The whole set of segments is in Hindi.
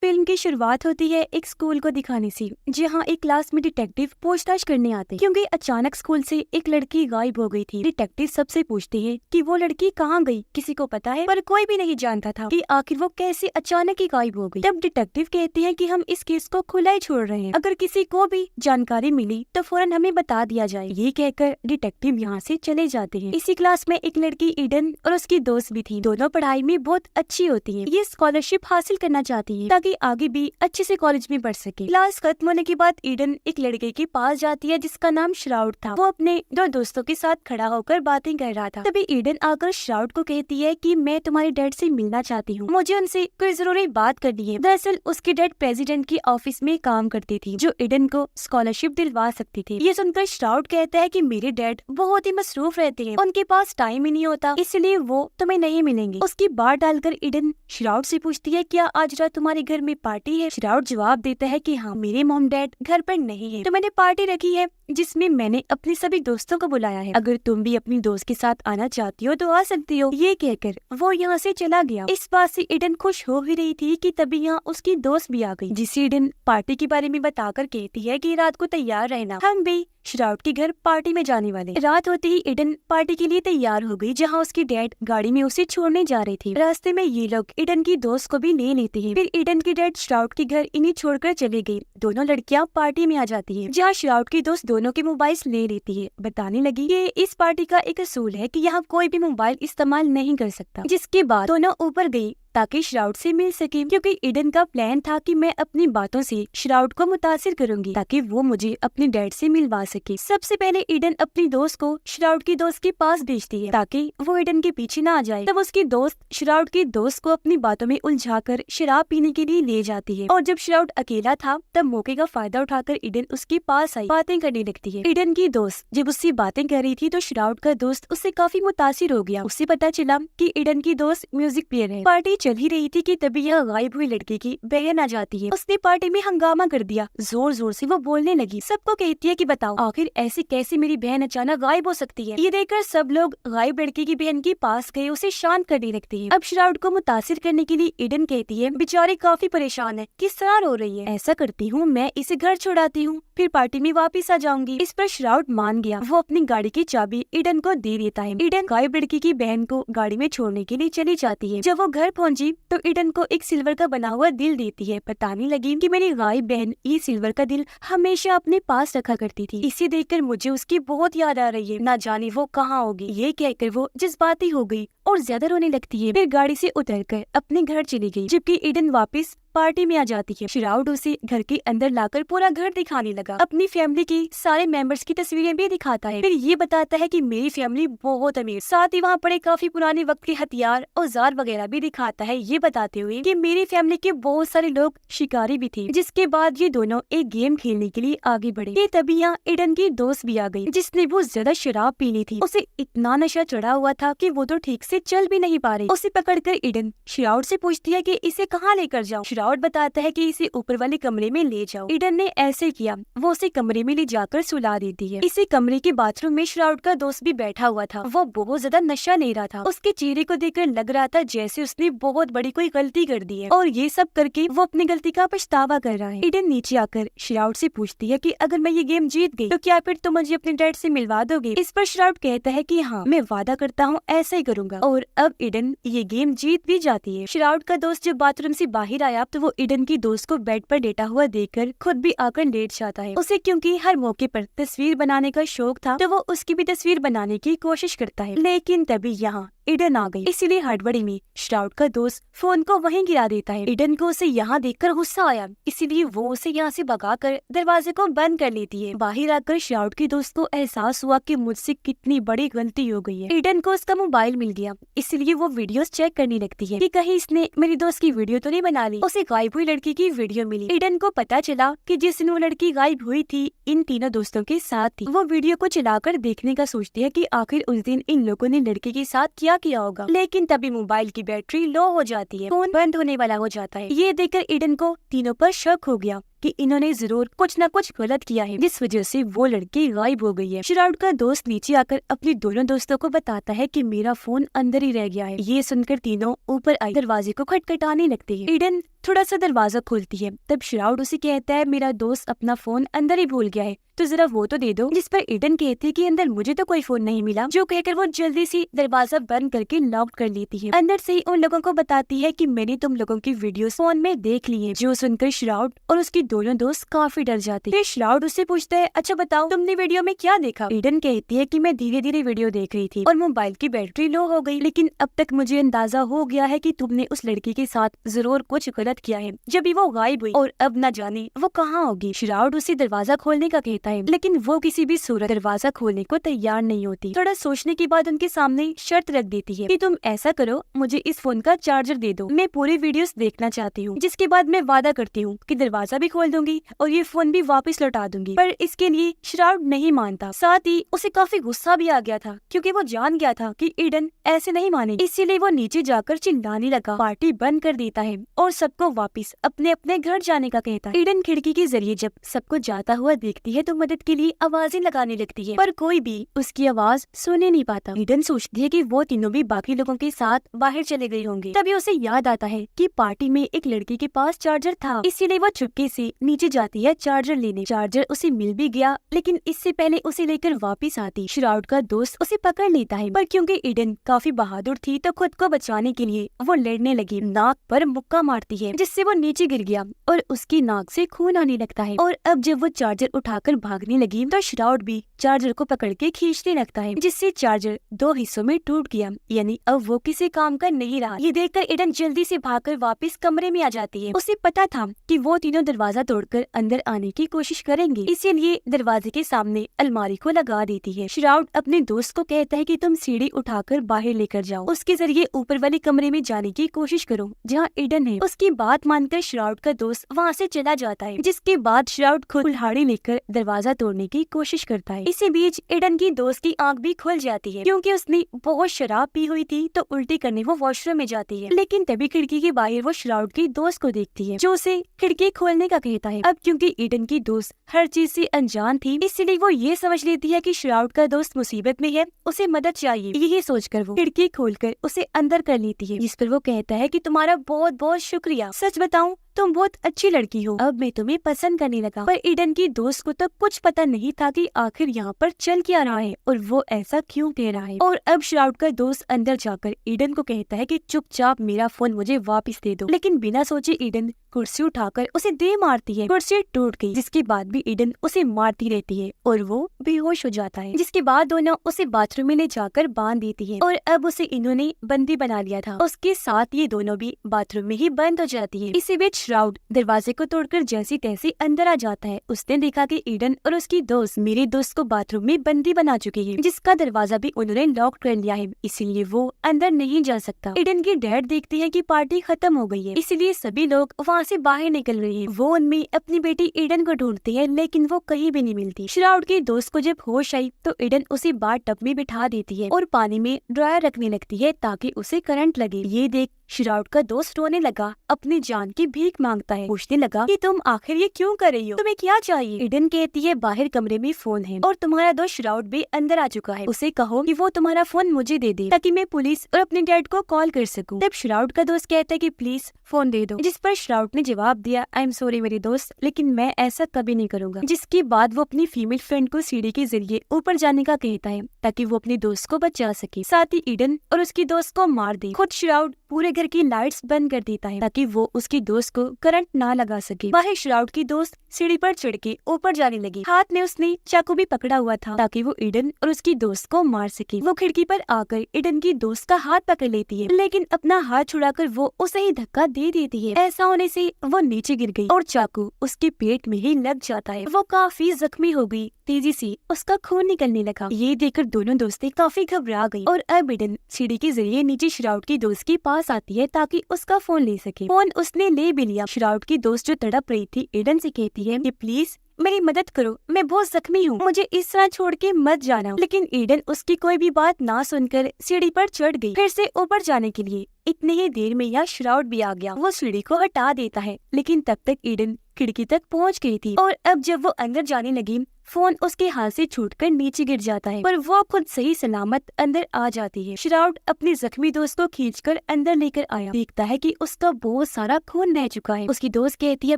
फिल्म की शुरुआत होती है एक स्कूल को दिखाने से, जहाँ एक क्लास में डिटेक्टिव पूछताछ करने आते हैं क्योंकि अचानक स्कूल से एक लड़की गायब हो गई थी। डिटेक्टिव सबसे पूछते हैं कि वो लड़की कहाँ गई, किसी को पता है? पर कोई भी नहीं जानता था कि आखिर वो कैसे अचानक ही गायब हो गई। तब डिटेक्टिव कहते हैं कि हम इस केस को खुला ही छोड़ रहे हैं, अगर किसी को भी जानकारी मिली तो फौरन हमें बता दिया जाए। ये कहकर डिटेक्टिव यहाँ से चले जाते हैं। इसी क्लास में एक लड़की ईडन और उसकी दोस्त भी थी। दोनों पढ़ाई में बहुत अच्छी होती है। ये स्कॉलरशिप हासिल करना चाहती है ताकि आगे भी अच्छे से कॉलेज में पढ़ सके। क्लास खत्म होने के बाद ईडन एक लड़के के पास जाती है जिसका नाम श्राउड था। वो अपने दो दोस्तों के साथ खड़ा होकर बातें कर रहा था। तभी ईडन आकर श्राउड को कहती है कि मैं तुम्हारे डैड से मिलना चाहती हूँ, मुझे उनसे कोई जरूरी बात करनी है। दरअसल उसके डैड प्रेसिडेंट की ऑफिस में काम करती थी, जो ईडन को स्कॉलरशिप दिलवा सकती थी। ये सुनकर श्राउड कहता है कि मेरे डैड बहुत ही मसरूफ रहते हैं, उनके पास टाइम ही नहीं होता, इसलिए वो तुम्हें नहीं मिलेंगे। उसकी बात डालकर ईडन श्राउड से पूछती है क्या आज रात तुम्हारे घर में पार्टी है? श्राउड जवाब देता है कि हाँ, मेरे मॉम डैड घर पर नहीं है, तो मैंने पार्टी रखी है जिसमें मैंने अपने सभी दोस्तों को बुलाया है। अगर तुम भी अपनी दोस्त के साथ आना चाहती हो तो आ सकती हो। ये कहकर वो यहाँ से चला गया। इस बात से ईडन खुश हो ही रही थी कि तभी यहाँ उसकी दोस्त भी आ गई, जिसे ईडन पार्टी के बारे में बताकर कहती है कि रात को तैयार रहना, हम भी श्राउड के घर पार्टी में जाने वाले। रात होते ही ईडन पार्टी के लिए तैयार हो गई, जहाँ उसकी डैड गाड़ी में उसे छोड़ने जा रहे थे। रास्ते में ये लोग ईडन की दोस्त को भी ले लेते हैं। फिर ईडन की डैड श्राउड के घर इन्हें छोड़कर चले गई। दोनों लड़कियां पार्टी में आ जाती है, जहाँ श्राउड की दोस्त दोनों के मोबाइल ले लेती है। बताने लगी कि इस पार्टी का एक असूल है कि यहाँ कोई भी मोबाइल इस्तेमाल नहीं कर सकता। जिसके बाद दोनों ऊपर गई ताकि श्राउड से मिल सके, क्योंकि ईडन का प्लान था कि मैं अपनी बातों से श्राउड को मुतासिर करूंगी ताकि वो मुझे अपने डैड से मिलवा सके। सबसे पहले ईडन अपनी दोस्त को श्राउड की दोस्त के पास भेजती है ताकि वो ईडन के पीछे ना आ जाए। तब उसकी दोस्त श्राउड की दोस्त को अपनी बातों में उलझाकर शराब पीने के लिए ले जाती है, और जब श्राउड अकेला था तब मौके का फायदा उठाकर ईडन उसके पास आई, बातें करने लगती है। ईडन की दोस्त जब उससे बातें कर रही थी तो श्राउड का दोस्त उससे काफी मुतासिर हो गया। उससे पता चला कि ईडन की दोस्त म्यूजिक प्लेयर है। पार्टी चल ही रही थी कि तभी यह गायब हुई लड़की की बहन आ जाती है। उसने पार्टी में हंगामा कर दिया, जोर जोर से वो बोलने लगी। सबको कहती है कि बताओ आखिर ऐसे कैसे मेरी बहन अचानक गायब हो सकती है। ये देखकर सब लोग गायब लड़की की बहन के पास गए, उसे शांत करने लगते हैं। अब श्राउड को मुतासिर करने के लिए ईडन कहती है बेचारी काफी परेशान है, किस तरह रो रही है। ऐसा करती हूँ मैं इसे घर छोड़ाती हूँ, फिर पार्टी में वापस आ जाऊंगी। इस पर श्राउड मान गया। वो अपनी गाड़ी की चाबी ईडन को दे देता है। ईडन गायब लड़की की बहन को गाड़ी में छोड़ने के लिए चली जाती है। जब वो घर पहुंची तो ईडन को एक सिल्वर का बना हुआ दिल देती है। बताने लगी कि मेरी गायब बहन ये सिल्वर का दिल हमेशा अपने पास रखा करती थी, इसे देखकर मुझे उसकी बहुत याद आ रही है, ना जाने वो कहाँ होगी। ये कहकर वो जज्बाती हो गई और ज्यादा रोने लगती है। फिर गाड़ी से उतरकर अपने घर चली गई, जबकि ईडन वापस पार्टी में आ जाती है। श्राउड उसे घर के अंदर लाकर पूरा घर दिखाने लगा। अपनी फैमिली की सारे मेंबर्स की तस्वीरें भी दिखाता है। फिर ये बताता है कि मेरी फैमिली बहुत अमीर, साथ ही वहाँ पड़े काफी पुराने वक्त के हथियार औजार वगैरह भी दिखाता है, ये बताते हुए कि मेरी फैमिली के बहुत सारे लोग शिकारी भी थे। जिसके बाद ये दोनों एक गेम खेलने के लिए आगे बढ़े। ये तभी यहाँ ईडन की दोस्त भी आ गई, जिसने बहुत ज्यादा शराब पी ली थी। उसे इतना नशा चढ़ा हुआ था कि वो तो ठीक से चल भी नहीं पा रही। उसे पकड़कर ईडन श्राउड से पूछती है कि इसे कहाँ लेकर जाऊँ। श्राउड बताता है कि इसे ऊपर वाले कमरे में ले जाओ। ईडन ने ऐसे किया, वो उसे कमरे में ले जाकर सुला देती है। इसी कमरे के बाथरूम में श्राउड का दोस्त भी बैठा हुआ था। वो बहुत ज्यादा नशा ले रहा था। उसके चेहरे को देखकर लग रहा था जैसे उसने बहुत बड़ी कोई गलती कर दी है, और ये सब करके वो अपनी गलती का पछतावा कर रहा है। ईडन नीचे आकर श्राउड से पूछती है कि अगर मैं ये गेम जीत गई तो क्या फिर तुम मुझे अपने डैड से मिलवा दोगे। इस पर श्राउड कहता है कि हाँ, मैं वादा करता हूँ ऐसा ही करूंगा। और अब ईडन ये गेम जीत भी जाती है। श्राउड का दोस्त जब बाथरूम से बाहर आया तो वो ईडन की दोस्त को बेड पर लेटा हुआ देखकर खुद भी आकर लेट जाता है। उसे क्योंकि हर मौके पर तस्वीर बनाने का शौक था तो वो उसकी भी तस्वीर बनाने की कोशिश करता है। लेकिन तभी यहाँ ईडन आ गई, इसीलिए हड़बड़ी में श्राउड का दोस्त फोन को वहीं गिरा देता है। ईडन को उसे यहाँ देखकर गुस्सा आया, इसीलिए वो उसे यहाँ से भगाकर दरवाजे को बंद कर लेती है। बाहर आकर श्राउड के दोस्त को एहसास हुआ कि मुझसे कितनी बड़ी गलती हो गई है। ईडन को उसका मोबाइल मिल गया, इसलिए वो वीडियोस चेक करने लगती है कि कहीं इसने मेरी दोस्त की वीडियो तो नहीं बना ली। उसे गायब हुई लड़की की वीडियो मिली। ईडन को पता चला कि जिस दिन वो लड़की गायब हुई थी इन तीनों दोस्तों के साथ थी। वो वीडियो को चलाकर देखने का सोचती है कि आखिर उस दिन इन लोगों ने लड़की के साथ क्या किया होगा। लेकिन तभी मोबाइल की बैटरी लो हो जाती है, फोन बंद होने वाला हो जाता है। ये देखकर ईडन को तीनों पर शक हो गया। कि इन्होंने जरूर कुछ न कुछ गलत किया है, जिस वजह से वो लड़की गायब हो गई है। श्राउड का दोस्त नीचे आकर अपने दोनों दोस्तों को बताता है कि मेरा फोन अंदर ही रह गया है। ये सुनकर तीनों ऊपर आई दरवाजे को खटखटाने लगते हैं। ईडन थोड़ा सा दरवाजा खोलती है, तब श्राउड उसे कहता है मेरा दोस्त अपना फोन अंदर ही भूल गया है, तो जरा वो तो दे दो। जिस पर ईडन कहती है कि अंदर मुझे तो कोई फोन नहीं मिला, जो कहकर वो जल्दी से दरवाजा बंद करके लॉक कर लेती है। अंदर से ही उन लोगों को बताती है कि मैंने तुम लोगों की वीडियोस फोन में देख ली है। जो सुनकर श्राउड और उसकी दोनों दोस्त काफी डर जाते हैं। फिर श्राउड उससे पूछता है अच्छा बताओ तुमने वीडियो में क्या देखा। ईडन कहती है कि मैं धीरे धीरे वीडियो देख रही थी और मोबाइल की बैटरी लो हो गई, लेकिन अब तक मुझे अंदाजा हो गया है कि तुमने उस लड़की के साथ जरूर कुछ गलत किया है, जब भी वो गायब हुई और अब न जाने वो कहाँ होगी। श्राउड उसे दरवाजा खोलने का कहता है, लेकिन वो किसी भी सूरत दरवाजा खोलने को तैयार नहीं होती। थोड़ा सोचने के बाद उनके सामने शर्त रख देती है कि तुम ऐसा करो, मुझे इस फोन का चार्जर दे दो, मैं पूरी वीडियोस देखना चाहती हूँ, जिसके बाद मैं वादा करती हूँ कि दरवाजा भी खोल दूंगी और ये फोन भी वापस लौटा दूंगी। पर इसके लिए श्राउड नहीं मानता। साथ ही उसे काफी गुस्सा भी आ गया था, क्योंकि वो जान गया था कि ईडन ऐसे नहीं मानेगी। इसीलिए वो नीचे जाकर चिल्लाने लगा, पार्टी बंद कर देता है और सबको वापिस अपने अपने घर जाने का कहता है। ईडन खिड़की के जरिए जब सबको जाता हुआ देखती है तो मदद के लिए आवाजें लगाने लगती है, पर कोई भी उसकी आवाज सुने नहीं पाता। ईडन सोचती है कि वो तीनों भी बाकी लोगों के साथ बाहर चले गए होंगे। तभी उसे याद आता है कि पार्टी में एक लड़की के पास चार्जर था, इसीलिए वो चुपके से नीचे जाती है चार्जर लेने। चार्जर उसे मिल भी गया, लेकिन इससे पहले उसे लेकर वापिस आती श्राउड का दोस्त उसे पकड़ लेता है, पर क्योंकि ईडन काफी बहादुर थी तो खुद को बचाने के लिए वो लड़ने लगी। नाक पर मुक्का मारती है, जिससे वो नीचे गिर गया और उसकी नाक से खून आने लगता है। और अब जब वो चार्जर उठाकर भागने लगी तो श्राउड भी चार्जर को पकड़ के खींचने लगता है, जिससे चार्जर दो हिस्सों में टूट गया, यानी अब वो किसी काम का नहीं रहा। ये देखकर ईडन जल्दी से भागकर वापस कमरे में आ जाती है। उसे पता था कि वो तीनों दरवाजा तोड़कर अंदर आने की कोशिश करेंगे, इसीलिए दरवाजे के सामने अलमारी को लगा देती है। श्राउड अपने दोस्त को कहता है कि तुम सीढ़ी उठाकर बाहर लेकर जाओ, उसके जरिए ऊपर वाले कमरे में जाने की कोशिश करो जहाँ ईडन है। उसकी बात मानकर श्राउड का दोस्त वहाँ से चला जाता है, जिसके बाद श्राउड खुद कुल्हाड़ी लेकर दरवाजा तोड़ने की कोशिश करता है। इसी बीच ईडन की दोस्त की आंख भी खुल जाती है, क्योंकि उसने बहुत शराब पी हुई थी तो उल्टी करने वो वॉशरूम में जाती है। लेकिन तभी खिड़की के बाहर वो श्राउड की दोस्त को देखती है, जो उसे खिड़की खोलने का कहता है। अब क्योंकि ईडन की दोस्त हर चीज से अनजान थी, इसलिए वो ये समझ लेती है कि श्राउड का दोस्त मुसीबत में है, उसे मदद चाहिए। यही सोचकर वो खिड़की खोलकर उसे अंदर कर लेती है, जिस पर वो कहता है कि तुम्हारा बहुत बहुत शुक्रिया, सच बताऊं तुम बहुत अच्छी लड़की हो, अब मैं तुम्हें पसंद करने लगा। पर ईडन की दोस्त को तो कुछ पता नहीं था कि आखिर यहाँ पर चल क्या रहा है और वो ऐसा क्यों कह रहा है। और अब श्राउड का दोस्त अंदर जाकर ईडन को कहता है कि चुपचाप मेरा फोन मुझे वापस दे दो, लेकिन बिना सोचे ईडन कुर्सी उठाकर उसे दे मारती है। कुर्सी टूट गई, जिसके बाद भी ईडन उसे मारती रहती है और वो बेहोश हो जाता है, जिसके बाद दोनों उसे बाथरूम में ले जाकर बांध देती है। और अब उसे इन्होंने बंदी बना लिया था, उसके साथ ये दोनों भी बाथरूम में ही बंद हो जाती है। इसी बीच श्राउड दरवाजे को तोड़कर जैसी तैसी अंदर आ जाता है। उसने देखा कि ईडन और उसकी दोस्त मेरे दोस्त को बाथरूम में बंदी बना चुकी है, जिसका दरवाजा भी उन्होंने लॉक कर लिया है, इसीलिए वो अंदर नहीं जा सकता। ईडन की डैड देखती है कि पार्टी खत्म हो गई है, इसलिए सभी लोग वहाँ से बाहर निकल रहे हैं। वो उनमें अपनी बेटी ईडन को ढूंढती है, लेकिन वो कहीं भी नहीं मिलती। श्राउड के दोस्त को जब होश आई तो ईडन उसे बाथ टब में बिठा देती है और पानी में ड्रायर रखने लगती है ताकि उसे करंट लगे। ये देख श्राउड का दोस्त रोने लगा, अपनी जान की भीख मांगता है, पूछने लगा कि तुम आखिर ये क्यों कर रही हो, तुम्हें क्या चाहिए। ईडन कहती है बाहर कमरे में फोन है और तुम्हारा दोस्त श्राउड भी अंदर आ चुका है, उसे कहो कि वो तुम्हारा फोन मुझे दे दे ताकि मैं पुलिस और अपने डैड को कॉल कर सकूं। तब श्राउड का दोस्त कहता है कि प्लीज फोन दे दो, जिस पर श्राउड ने जवाब दिया आई एम सॉरी मेरे दोस्त, लेकिन मैं ऐसा कभी नहीं करूंगा। जिसके बाद वो अपनी फीमेल फ्रेंड को सीढ़ी के जरिए ऊपर जाने का कहता है ताकि वो अपने दोस्त को बचा सके, साथ ही ईडन और उसकी दोस्त को मार दे। खुद श्राउड पूरे घर की लाइट्स बंद कर देता है ताकि वो उसकी दोस्त को करंट ना लगा सके। वह श्राउड की दोस्त सीढ़ी पर चढ़ के ऊपर जाने लगी, हाथ में उसने चाकू भी पकड़ा हुआ था ताकि वो ईडन और उसकी दोस्त को मार सके। वो खिड़की पर आकर ईडन की दोस्त का हाथ पकड़ लेती है, लेकिन अपना हाथ छुड़ाकर वो उसे ही धक्का दे देती है। ऐसा होने से वो नीचे गिर गई और चाकू उसके पेट में ही लग जाता है। वो काफी जख्मी हो गई, तेजी से उसका खून निकलने लगा। ये देखकर दोनों दोस्तें काफी घबरा गई और अब ईडन सीढ़ी के जरिए नीचे श्राउड की दोस्त के पास आती है ताकि उसका फोन ले सके। फोन उसने ले भी लिया। श्राउड की दोस्त जो तड़प रही थी ईडन से कहती है कि प्लीज मेरी मदद करो, मैं बहुत जख्मी हूँ, मुझे इस तरह छोड़ के मत जाना। लेकिन ईडन उसकी कोई भी बात ना सुनकर सीढ़ी पर चढ़ गई फिर से ऊपर जाने के लिए। इतनी ही देर में यहाँ श्राउड भी आ गया। वो सीढ़ी को हटा देता है, लेकिन तब तक ईडन खिड़की तक पहुँच गई थी और अब जब वो अंदर जाने लगी फोन उसके हाथ से छूटकर नीचे गिर जाता है, पर वो खुद सही सलामत अंदर आ जाती है। श्राउड अपने जख्मी दोस्त को खींचकर अंदर लेकर आया, देखता है कि उसका बहुत सारा खून बह चुका है। उसकी दोस्त कहती है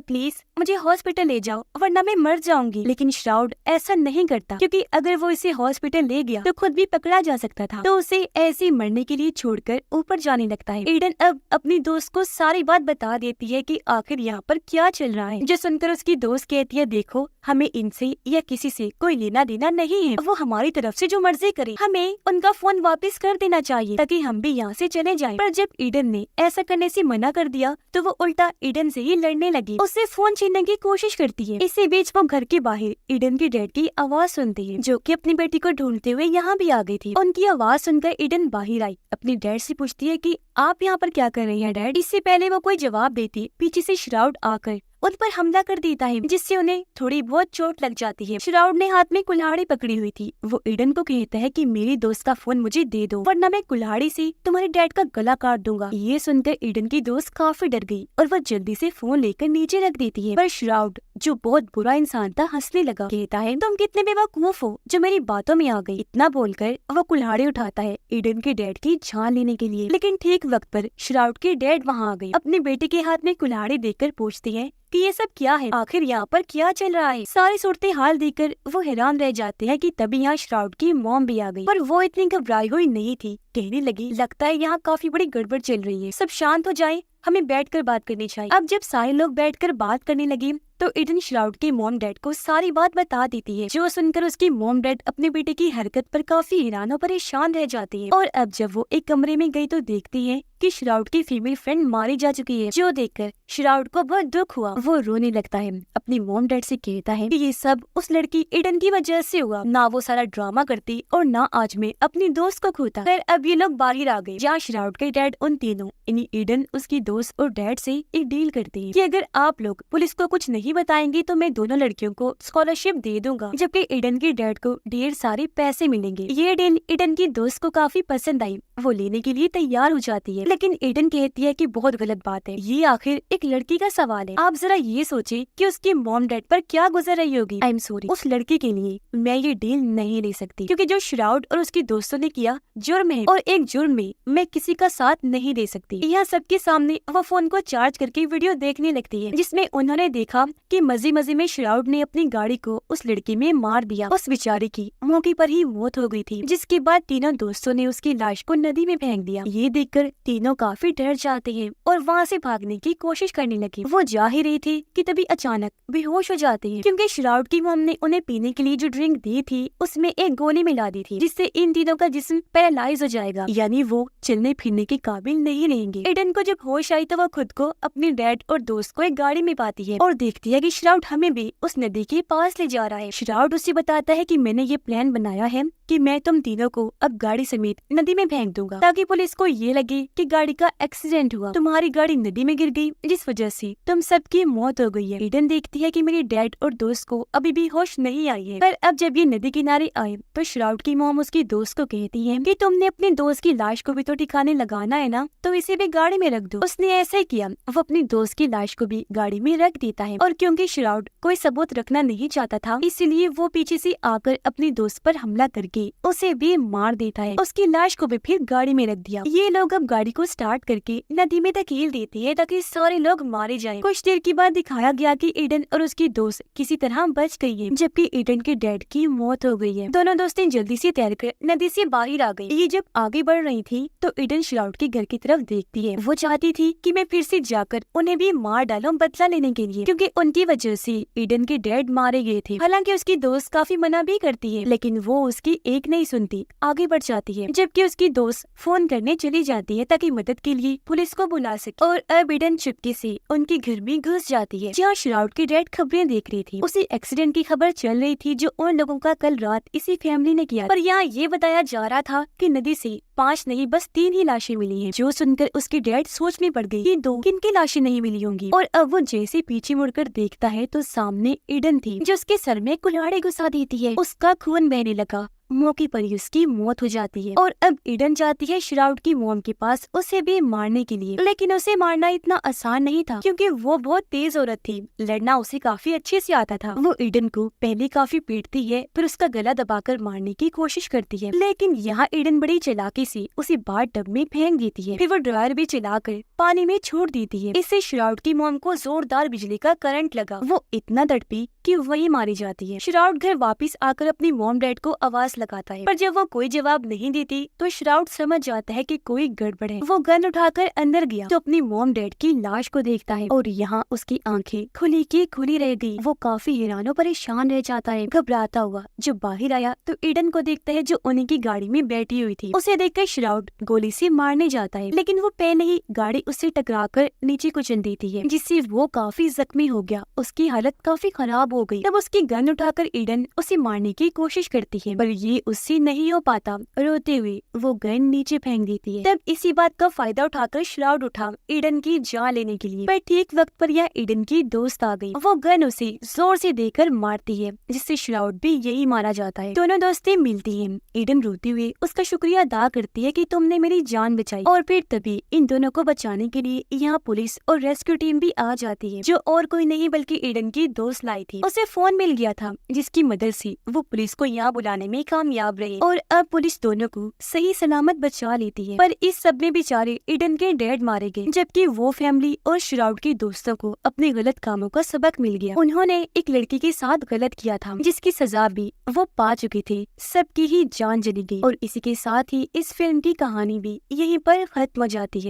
प्लीज मुझे हॉस्पिटल ले जाओ वरना मैं मर जाऊंगी। लेकिन श्राउड ऐसा नहीं करता, क्योंकि अगर वो इसे हॉस्पिटल ले गया तो खुद भी पकड़ा जा सकता था, तो उसे ऐसे ही मरने के लिए छोड़कर ऊपर जाने लगता है। ईडन अब अपनी दोस्त को सारी बात बता देती है कि आखिर यहाँ पर क्या चल रहा है, जो सुनकर उसकी दोस्त कहती है देखो हमें इनसे या किसी से कोई लेना देना नहीं है, वो हमारी तरफ से जो मर्जी करे, हमें उनका फोन वापस कर देना चाहिए ताकि हम भी यहाँ से चले जाएं। पर जब ईडन ने ऐसा करने से मना कर दिया तो वो उल्टा ईडन से ही लड़ने लगी, उससे फोन छीनने की कोशिश करती है। इसी बीच वो घर के बाहर ईडन की डैड की आवाज सुनती है, जो कि अपनी बेटी को ढूंढते हुए यहाँ भी आ गई थी। उनकी आवाज सुनकर ईडन बाहर आई, अपनी डैड से पूछती है कि आप यहाँ पर क्या कर रही हैं डैड। इससे पहले वो कोई जवाब देती, पीछे से श्राउड आकर उन पर हमला कर देता है, जिससे उन्हें थोड़ी बहुत चोट लग जाती है। श्राउड ने हाथ में कुल्हाड़ी पकड़ी हुई थी। वो ईडन को कहता है कि मेरी दोस्त का फोन मुझे दे दो वरना मैं कुल्हाड़ी से तुम्हारे डैड का गला काट दूंगा। ये सुनकर ईडन की दोस्त काफी डर गई और वो जल्दी से फोन लेकर नीचे रख देती है। पर श्राउड, जो बहुत बुरा इंसान था, हंसने लगा, कहता है तुम कितने बेवकूफ हो जो मेरी बातों में आ गई। इतना बोलकर वो कुल्हाड़ी उठाता है ईडन के डैड की जान लेने के लिए। लेकिन ठीक वक्त पर श्राउड के डैड वहाँ आ गए। अपने बेटे के हाथ में कुल्हाड़ी देकर पूछती है कि ये सब क्या है, आखिर यहाँ पर क्या चल रहा है। सारी सूरत हाल देखकर वो हैरान रह जाते हैं कि तभी यहाँ श्राउड की मॉम भी आ गई, पर वो इतनी घबराई हुई नहीं थी। कहने लगी लगता है यहाँ काफी बड़ी गड़बड़ चल रही है, सब शांत हो जाए, हमें बैठकर बात करनी चाहिए। अब जब सारे लोग बैठकर बात करने लगे तो ईडन श्राउड के मॉम डैड को सारी बात बता देती है, जो सुनकर उसकी मॉम डैड अपने बेटे की हरकत पर काफी हैरान और परेशान रह जाती है। और अब जब वो एक कमरे में गई तो देखती है कि श्राउड की फीमेल फ्रेंड मारी जा चुकी है, जो देखकर श्राउड को बहुत दुख हुआ। वो रोने लगता है, अपनी मॉम डैड से कहता है कि ये सब उस लड़की ईडन की वजह से हुआ, ना वो सारा ड्रामा करती और ना आज मैं अपनी दोस्त को खोता। फिर अब ये लोग बाहर आ गए, जहाँ श्राउड के डैड उन तीनों यानी ईडन, उसकी दोस्त और डैड से एक डील करते हैं कि अगर आप लोग पुलिस को कुछ नहीं बताएंगे तो मैं दोनों लड़कियों को स्कॉलरशिप दे दूंगा, जबकि ईडन के डैड को ढेर सारे पैसे मिलेंगे। ये डील ईडन की दोस्त को काफी पसंद आई, वो लेने के लिए तैयार हो जाती है। लेकिन ईडन कहती है कि बहुत गलत बात है, ये आखिर एक लड़की का सवाल है। आप जरा ये सोचे कि उसकी मॉम डैड पर क्या गुजर रही होगी। आई एम सॉरी, उस लड़की के लिए मैं ये डील नहीं ले सकती, क्योंकि जो श्राउड और उसकी दोस्तों ने किया जुर्म है, और एक जुर्म में मैं किसी का साथ नहीं दे सकती। यहाँ सबके सामने वो फोन को चार्ज करके वीडियो देखने लगती है, जिसमें उन्होंने देखा कि मजे में श्राउड ने अपनी गाड़ी को उस लड़की में मार दिया। उस बेचारी की मौके पर ही मौत हो गई थी, जिसके बाद तीनों दोस्तों ने उसकी लाश को नदी में फेंक दिया। ये देखकर तीनों काफी डर जाते हैं और वहाँ से भागने की कोशिश करने लगे। वो जा ही रही थी कि तभी अचानक बेहोश हो जाते हैं, क्योंकि श्राउड की मॉम ने उन्हें पीने के लिए जो ड्रिंक दी थी उसमें एक गोली मिला दी थी, जिससे इन तीनों का जिस्म पैरालाइज हो जाएगा, यानी वो चलने फिरने के काबिल नहीं रहेंगे। ईडन को जब होश आई तो वो खुद को अपने डैड और दोस्त को एक गाड़ी में पाती है और देखती है कि श्राउड हमें भी उस नदी के पास ले जा रहा है। श्राउड उसे बताता है कि मैंने ये प्लान बनाया है कि मैं तुम तीनों को अब गाड़ी समेत नदी में फेंक दूंगा, ताकि पुलिस को ये लगे कि गाड़ी का एक्सीडेंट हुआ, तुम्हारी गाड़ी नदी में गिर गई, जिस वजह से तुम सबकी मौत हो गई है। ईडन देखती है कि मेरे डैड और दोस्त को अभी भी होश नहीं आई है। पर अब जब ये नदी किनारे आए तो श्राउड की मॉम उसकी दोस्त को कहती है कि तुमने अपने दोस्त की लाश को भी तो ठिकाने लगाना है ना, तो इसे भी गाड़ी में रख दो। उसने ऐसा ही किया, वो अपनी दोस्त की लाश को भी गाड़ी में रख देता है। और क्योंकि श्राउड कोई सबूत रखना नहीं चाहता था, इसलिए वो पीछे से आकर अपनी दोस्त पर हमला करके उसे भी मार देता है। उसकी लाश को भी फिर गाड़ी में रख दिया। ये लोग अब गाड़ी को स्टार्ट करके नदी में धकेल देते हैं ताकि सारे लोग मारे जाएं। कुछ देर के बाद दिखाया गया कि ईडन और उसकी दोस्त किसी तरह बच गई है, जबकि ईडन के डैड की मौत हो गई है। दोनों दोस्तें जल्दी से तैरकर नदी से बाहर आ गई। ये जब आगे बढ़ रही थी तो ईडन श्राउड के घर की तरफ देखती है। वो चाहती थी कि मैं फिर से जाकर उन्हें भी मार डालूं बदला लेने के लिए, क्योंकि उनकी वजह से ईडन के डैड मारे गए थे। हालांकि उसकी दोस्त काफी मना भी करती है, लेकिन वो उसकी एक नहीं सुनती, आगे बढ़ जाती है। जबकि उसकी दोस्त रोज फोन करने चली जाती है ताकि मदद के लिए पुलिस को बुला सके। और अब ईडन चुपके से उनके घर में घुस जाती है जहाँ श्राउड की डैड खबरें देख रही थी। उसी एक्सीडेंट की खबर चल रही थी जो उन लोगों का कल रात इसी फैमिली ने किया, पर यहाँ ये बताया जा रहा था कि नदी से 5 नहीं बस 3 ही लाशें मिली हैं। जो सुनकर उसकी डैड सोच में पड़ गई कि 2 किनकी लाशें नहीं मिली होंगी। और अब वो जैसे पीछे मुड़कर देखता है तो सामने ईडन थी जो उसके सर में कुल्हाड़ी घुसा देती है। उसका खून बहने लगा, मौके पर ही उसकी मौत हो जाती है। और अब ईडन जाती है श्राउड की मॉम के पास उसे भी मारने के लिए, लेकिन उसे मारना इतना आसान नहीं था क्योंकि वो बहुत तेज औरत थी। लड़ना उसे काफी अच्छे से आता था। वो ईडन को पहले काफी पीटती है, फिर उसका गला दबाकर मारने की कोशिश करती है, लेकिन यहाँ ईडन बड़ी चालाकी से उसे बाथ टब में फेंक देती है। फिर वो ड्रायर भी चलाकर पानी में छोड़ देती है। इससे श्राउड की मॉम को जोरदार बिजली का करंट लगा। वो इतना तड़पी कि वही मारी जाती है। श्राउड घर वापस आकर अपनी मॉम डैड को आवाज लगाता है, पर जब वो कोई जवाब नहीं देती तो श्राउड समझ जाता है कि कोई गड़बड़ है। वो गन उठाकर अंदर गया तो अपनी मॉम डैड की लाश को देखता है और यहाँ उसकी आंखें खुली की खुली रह गई। वो काफी हैरान और परेशान रह जाता है। घबराता हुआ जब बाहर आया तो ईडन को देखता है जो उन्हीं की गाड़ी में बैठी हुई थी। उसे देखकर श्राउड गोली से मारने जाता है, लेकिन वो पहले ही गाड़ी उससे टकराकर नीचे कुचल देती है, जिससे वो काफी जख्मी हो गया। उसकी हालत काफी खराब हो गई। तब उसकी गन उठाकर ईडन उसे मारने की कोशिश करती है, पर ये उससे नहीं हो पाता। रोते हुए वो गन नीचे फेंक देती है। तब इसी बात का फायदा उठाकर श्राउड उठा ईडन की जान लेने के लिए, पर ठीक वक्त पर यह ईडन की दोस्त आ गई। वो गन उसे जोर से देकर मारती है, जिससे श्राउड भी यही मारा जाता है। दोनों दोस्तें मिलती हैं। ईडन रोते हुए उसका शुक्रिया अदा करती है कि तुमने मेरी जान बचाई। और फिर तभी इन दोनों को बचाने के लिए यहाँ पुलिस और रेस्क्यू टीम भी आ जाती है, जो और कोई नहीं बल्कि ईडन की दोस्त लाई थी। उसे फोन मिल गया था जिसकी मदद से वो पुलिस को यहाँ बुलाने में कामयाब रहे और अब पुलिस दोनों को सही सलामत बचा लेती है। पर इस सब में बेचारे ईडन के डैड मारे गए, जबकि वो फैमिली और श्राउड के दोस्तों को अपने गलत कामों का सबक मिल गया। उन्होंने एक लड़की के साथ गलत किया था जिसकी सजा भी वो पा चुके थे। सबकी ही जान चली गई और इसी के साथ ही इस फिल्म की कहानी भी यहीं पर खत्म हो जाती है।